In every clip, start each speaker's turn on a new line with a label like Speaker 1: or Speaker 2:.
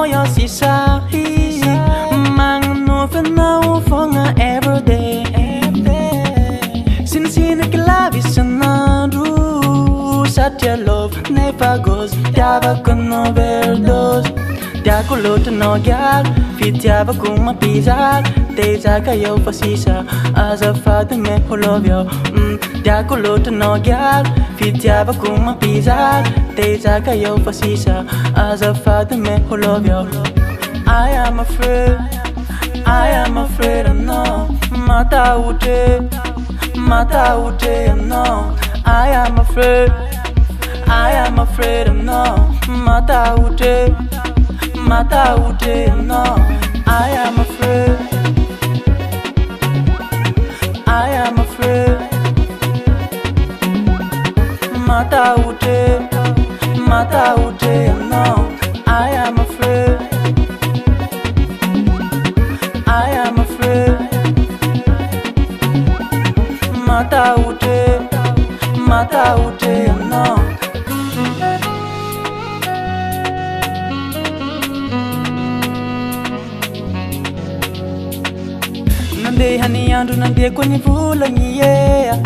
Speaker 1: your sisahi mang no for now for every day. Since in the love is another, such your love never goes. Diaba con overdose. Diaculo to no gal, fit diaba kuma pizza. Deja kayo fasisa, as a father me who love you. Diaculo to no gal, fit diaba kuma pizza. Deja kayo fasisa, as a father me who love you. I am afraid I know. Mata ute, no. I am afraid I know. Mata ute, no. I am afraid Mata ute, no. I am afraid Mata ute, no. Nande hani andu nande kwenye vula yeah.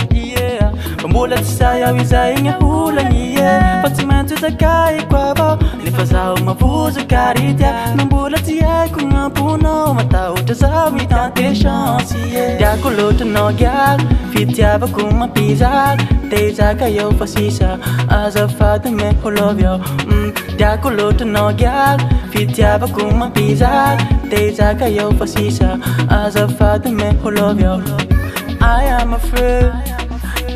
Speaker 1: Pambola tisaya wiza inga hula yeah. Patimantu takai kwa bao nifazao mavuza karitia. Nambola tiya kunga puno mata utazaw mitante chance yeah. Diaculo to no gal, fit diaba kuma pizza. Deja kayo fasisa, as a father me who love you. Diaculo to no gal, fit diaba kuma pizza. Deja kayo fasisa, as a father me who love you. I am afraid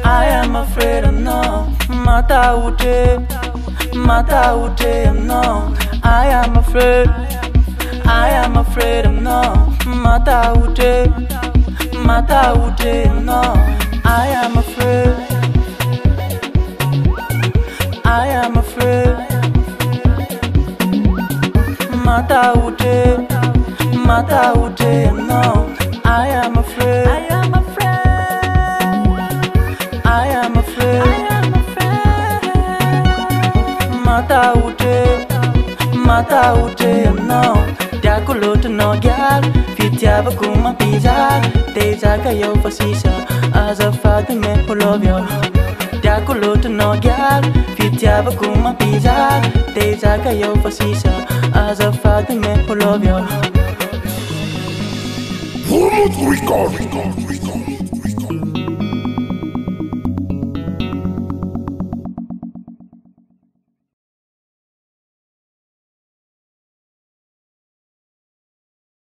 Speaker 1: I know. Mata ute, no. I am afraid I know. Mata ute, no. I am afraid Mata ute, no. I am afraid Mata ute, no. Diaculo to no gal, fit diaba kuma pizza. Deja kayo fasisa, as a father me who love you. Diaculo to no gal, fit diaba kuma pizza. Deja kayo fasisa, as a father me who love you.
Speaker 2: Record.